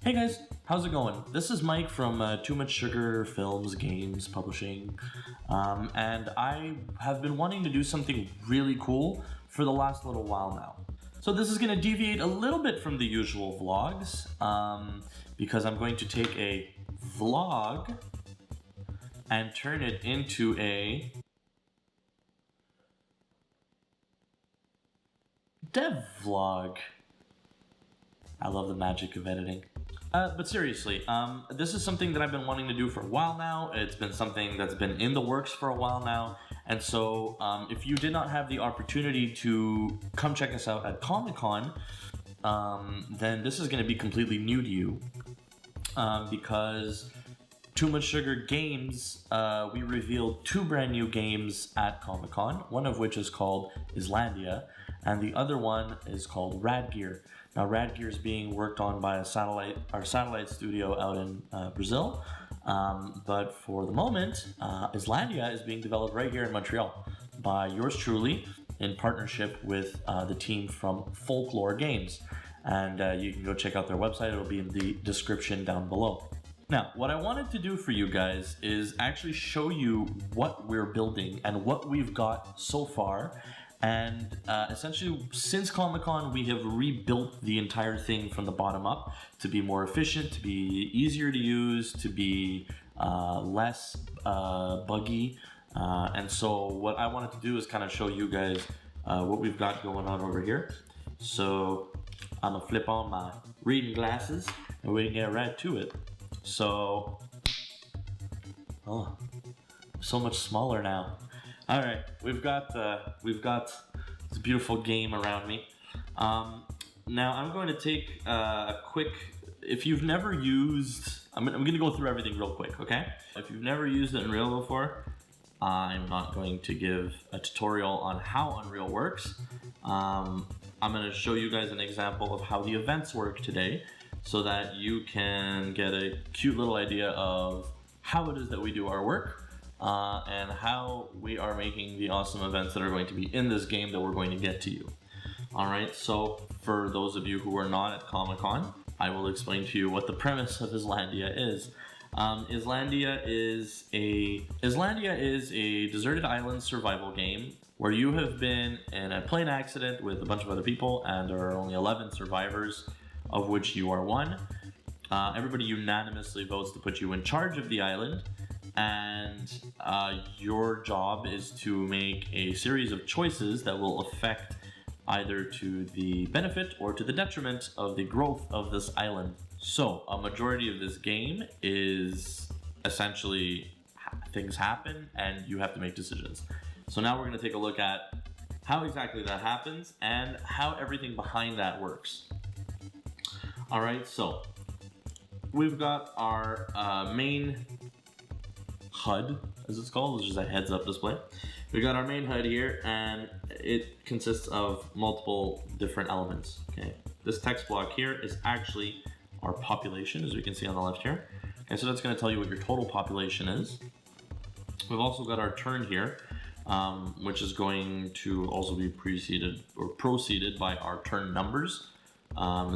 Hey guys, how's it going? This is Mike from Too Much Sugar Films, Games, Publishing, and I have been wanting to do something really cool for the last little while now. So this is going to deviate a little bit from the usual vlogs, because I'm going to take a vlog and turn it into a dev vlog. I love the magic of editing. But seriously, this is something that I've been wanting to do for a while now. It's been something that's been in the works for a while now. And so if you did not have the opportunity to come check us out at Comic-Con, then this is going to be completely new to you. Because Too Much Sugar Games, we revealed 2 brand new games at Comic-Con, one of which is called Islandia, and the other one is called Radgear. Now, Radgear is being worked on by our satellite studio out in Brazil, but for the moment, Islandia is being developed right here in Montreal by yours truly in partnership with the team from Folklore Games. And you can go check out their website. It'll be in the description down below. Now, what I wanted to do for you guys is actually show you what we're building and what we've got so far. And essentially, since Comic-Con, we have rebuilt the entire thing from the bottom up to be more efficient, to be easier to use, to be less buggy. And so what I wanted to do is kind of show you guys what we've got going on over here. So I'm going to flip on my reading glasses and we can get right to it. So, oh, so much smaller now. All right, we've got this beautiful game around me. Now I'm going to take a quick. If you've never used, I'm going to go through everything real quick, okay? If you've never used Unreal before, I'm not going to give a tutorial on how Unreal works. I'm going to show you guys an example of how the events work today, so that you can get a cute little idea of how it is that we do our work. And how we are making the awesome events that are going to be in this game that we're going to get to you. Alright, so for those of you who are not at Comic-Con, I will explain to you what the premise of Islandia is. Islandia is a deserted island survival game where you have been in a plane accident with a bunch of other people, and there are only 11 survivors, of which you are one. Everybody unanimously votes to put you in charge of the island, and your job is to make a series of choices that will affect either to the benefit or to the detriment of the growth of this island. So a majority of this game is essentially things happen and you have to make decisions. So now we're going to take a look at how exactly that happens and how everything behind that works. All right, so we've got our main HUD, as it's called, which is a heads-up display. We got our main HUD here, and it consists of multiple different elements. Okay, this text block here is actually our population, as we can see on the left here. Okay, so that's going to tell you what your total population is. We've also got our turn here, which is going to also be preceded by our turn numbers.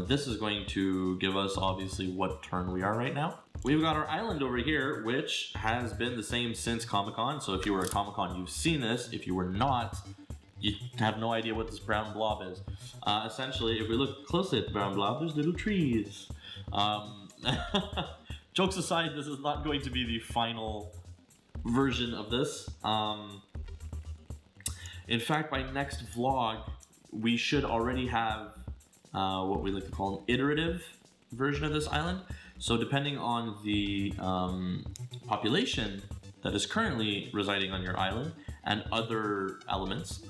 This is going to give us obviously what turn we are right now. We've got our island over here, which has been the same since Comic-Con. So if you were at Comic-Con, you've seen this. If you were not, you have no idea what this brown blob is. Essentially, if we look closely at the brown blob, there's little trees. Jokes aside, this is not going to be the final version of this. In fact, by next vlog, we should already have what we like to call an iterative version of this island. So depending on the population that is currently residing on your island and other elements,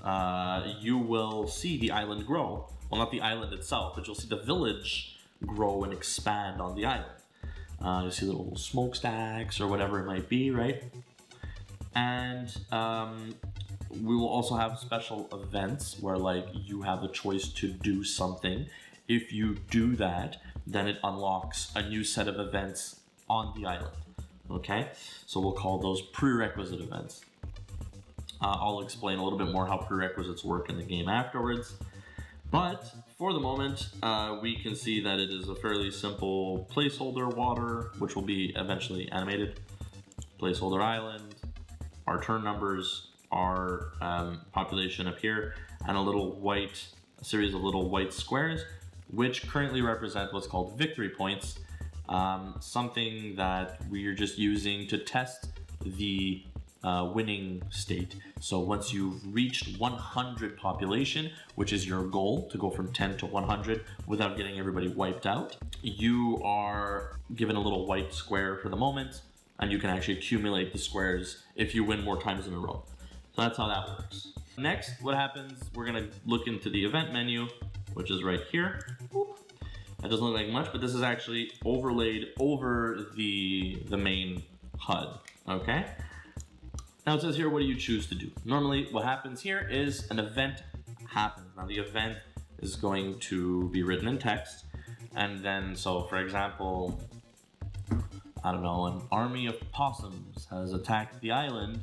you will see the island grow. Well, not the island itself, but you'll see the village grow and expand on the island. You'll see little smokestacks or whatever it might be, right? And we will also have special events where, like, you have the choice to do something. If you do that, then it unlocks a new set of events on the island. Okay, so we'll call those prerequisite events. I'll explain a little bit more how prerequisites work in the game afterwards. But for the moment, we can see that it is a fairly simple placeholder water, which will be eventually animated. Placeholder island, our turn numbers, our population up here, and a series of little white squares, which currently represent what's called victory points, something that we're just using to test the winning state. So once you've reached 100 population, which is your goal, to go from 10 to 100 without getting everybody wiped out, you are given a little white square for the moment, and you can actually accumulate the squares if you win more times in a row. So that's how that works. Next, what happens, we're gonna look into the event menu, which is right here. That doesn't look like much, but this is actually overlaid over the main HUD, okay? Now it says here, what do you choose to do? Normally what happens here is an event happens. Now the event is going to be written in text, and then, so for example, I don't know, an army of possums has attacked the island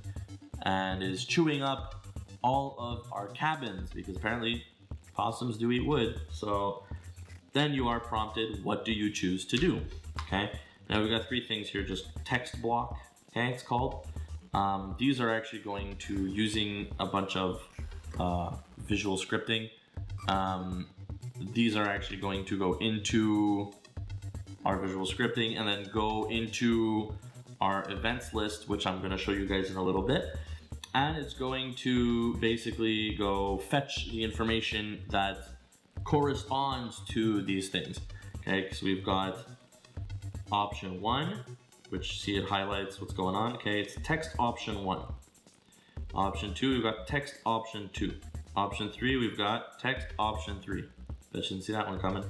and is chewing up all of our cabins, because apparently possums do eat wood. So then you are prompted, what do you choose to do? Okay, now we've got three things here, just text block, okay, it's called. These are actually going to, using a bunch of visual scripting, these are actually going to go into our visual scripting and then go into our events list, which I'm going to show you guys in a little bit. And it's going to basically go fetch the information that corresponds to these things. Okay, because we've got option 1, which, see, it highlights what's going on. Okay, it's text option 1. Option 2, we've got text option 2. Option 3, we've got text option 3. I shouldn't see that one coming.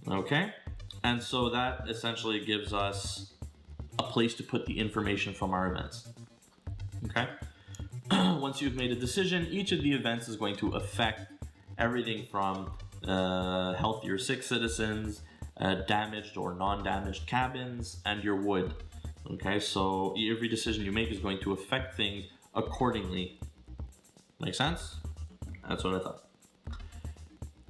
Okay, and so that essentially gives us a place to put the information from our events. Okay, once you've made a decision, each of the events is going to affect everything from healthier sick citizens, damaged or non-damaged cabins, and your wood. Okay, so every decision you make is going to affect things accordingly. Make sense? That's what I thought.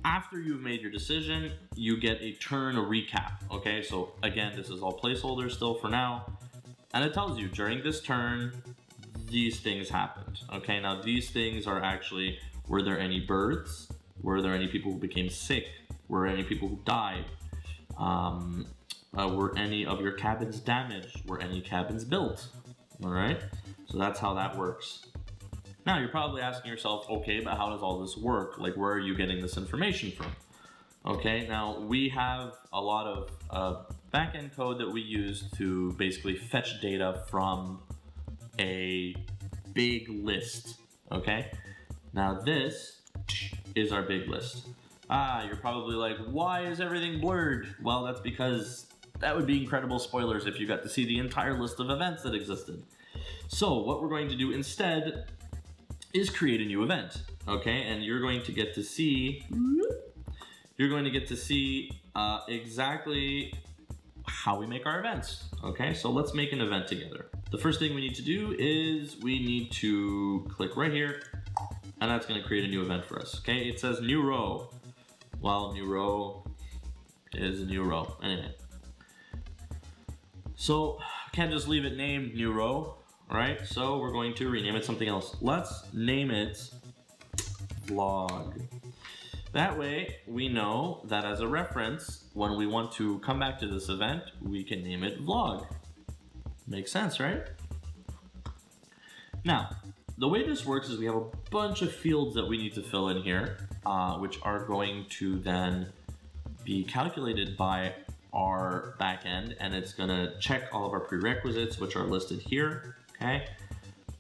After you've made your decision, you get a turn recap. Okay, so again, this is all placeholders still for now, and it tells you during this turn these things happened. Okay, now these things are actually, were there any birds? Were there any people who became sick? Were any people who died? Were any of your cabins damaged? Were any cabins built? All right, so that's how that works. Now you're probably asking yourself, okay, but how does all this work? Like, where are you getting this information from? Okay, now we have a lot of backend code that we use to basically fetch data from a big list. Okay, now this is our big list. You're probably like, why is everything blurred? Well, that's because that would be incredible spoilers if you got to see the entire list of events that existed. So what we're going to do instead is create a new event, okay? And you're going to get to see, exactly how we make our events, okay? So let's make an event together. The first thing we need to do is we need to click right here, and that's gonna create a new event for us, okay? It says new row. Well, new row is a new row, anyway. So can't just leave it named new row, right? So we're going to rename it something else. Let's name it vlog. That way we know that as a reference, when we want to come back to this event, we can name it vlog. Makes sense, right? Now, the way this works is we have a bunch of fields that we need to fill in here, which are going to then be calculated by our backend, and it's gonna check all of our prerequisites, which are listed here, okay?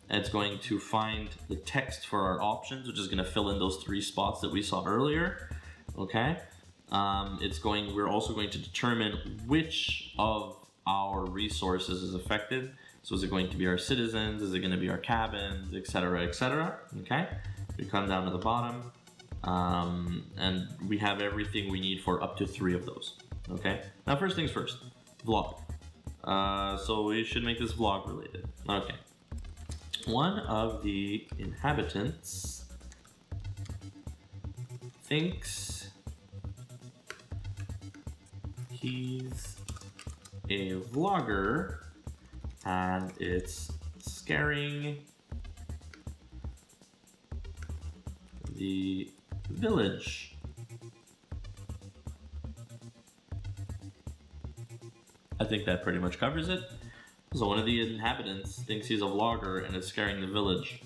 It's going to find the text for our options, which is gonna fill in those 3 spots that we saw earlier, okay? We're also going to determine which of our resources is affected. So is it going to be our citizens? Is it going to be our cabins, etc., etc.? Okay. We come down to the bottom, and we have everything we need for up to 3 of those. Okay. Now, first things first, vlog. So we should make this vlog related. Okay. One of the inhabitants thinks He's a vlogger and it's scaring the village. I think that pretty much covers it. So one of the inhabitants thinks he's a vlogger and is scaring the village.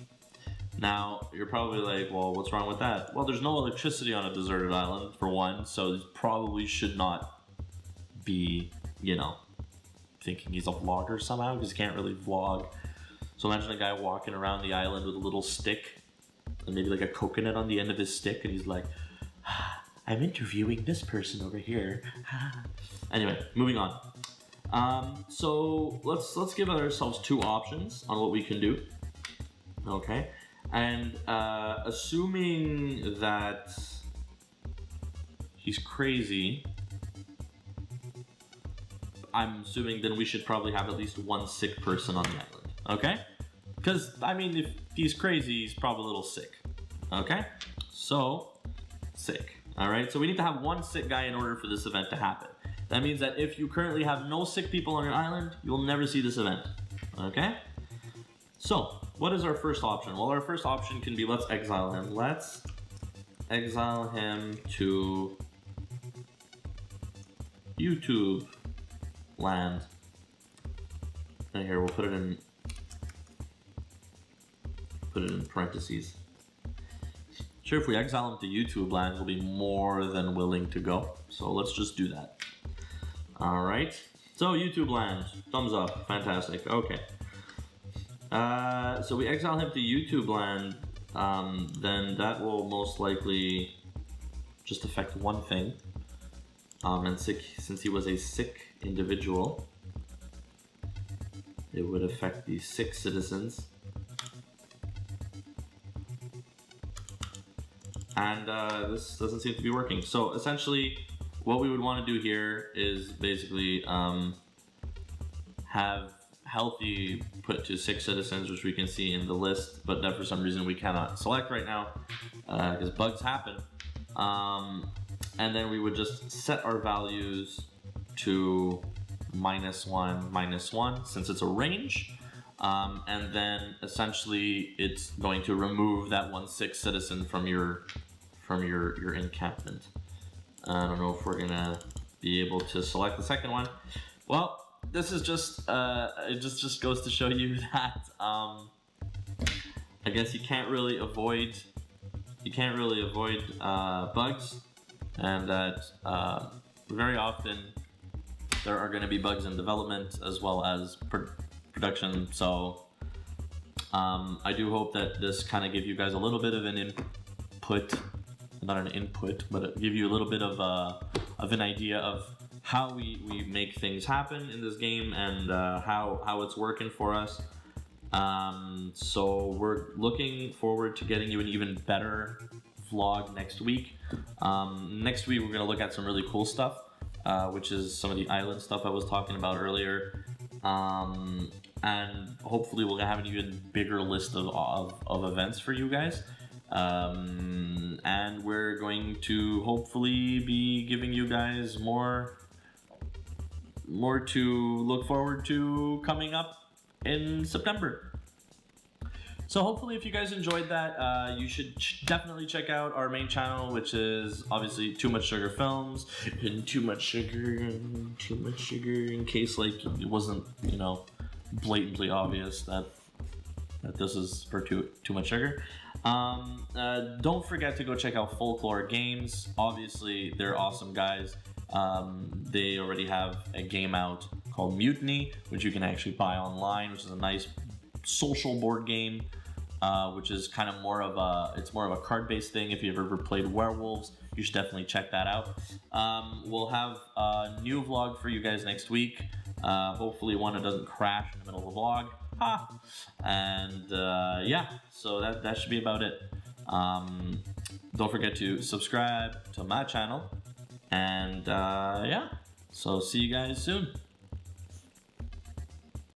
Now, you're probably like, well, what's wrong with that? Well, there's no electricity on a deserted island, for one, so he probably should not be, you know, thinking he's a vlogger somehow, because he can't really vlog. So imagine a guy walking around the island with a little stick, and maybe like a coconut on the end of his stick, and he's like, I'm interviewing this person over here. Anyway, moving on. So let's give ourselves two options on what we can do. Okay, and assuming that he's crazy, I'm assuming then we should probably have at least one sick person on the island. Okay, because I mean, if he's crazy, he's probably a little sick. Okay, so sick. All right, so we need to have one sick guy in order for this event to happen. That means that if you currently have no sick people on your island, you'll never see this event. Okay? So, what is our first option? Well, our first option can be, let's exile him. Let's exile him to YouTube land. And here, we'll put it in parentheses. Sure, if we exile him to YouTube land, he'll be more than willing to go. So let's just do that. All right. So YouTube land, thumbs up, fantastic. Okay. So we exile him to YouTube land. Then that will most likely just affect one thing. And since he was a sick individual, it would affect the sick citizens. And this doesn't seem to be working. So essentially, what we would want to do here is basically have healthy put to 6 citizens, which we can see in the list, but that for some reason we cannot select right now because bugs happen. And then we would just set our values to -1, -1, since it's a range. And then essentially it's going to remove that 1 sick citizen from your encampment. I don't know if we're gonna be able to select the second one. Well, this is just it just goes to show you that I guess you can't really avoid bugs, and that very often there are going to be bugs in development as well as production. So I do hope that this kind of give you guys a little bit of an input. Not an input, but give you a little bit of an idea of how we make things happen in this game and how it's working for us. So we're looking forward to getting you an even better vlog next week. Next week we're going to look at some really cool stuff, which is some of the island stuff I was talking about earlier. And hopefully we'll have an even bigger list of events for you guys. And we're going to hopefully be giving you guys more to look forward to coming up in September. So hopefully if you guys enjoyed that, you should definitely check out our main channel, which is obviously Too Much Sugar Films, and Too Much Sugar, in case like it wasn't, you know, blatantly obvious that this is for too much sugar. Don't forget to go check out Folklore Games. Obviously, they're awesome guys. They already have a game out called Mutiny, which you can actually buy online, which is a nice social board game, which is kind of more of a card-based thing. If you've ever played Werewolves, you should definitely check that out. We'll have a new vlog for you guys next week. Hopefully one that doesn't crash in the middle of the vlog. And yeah, so that should be about it. Don't forget to subscribe to my channel, and yeah, so see you guys soon.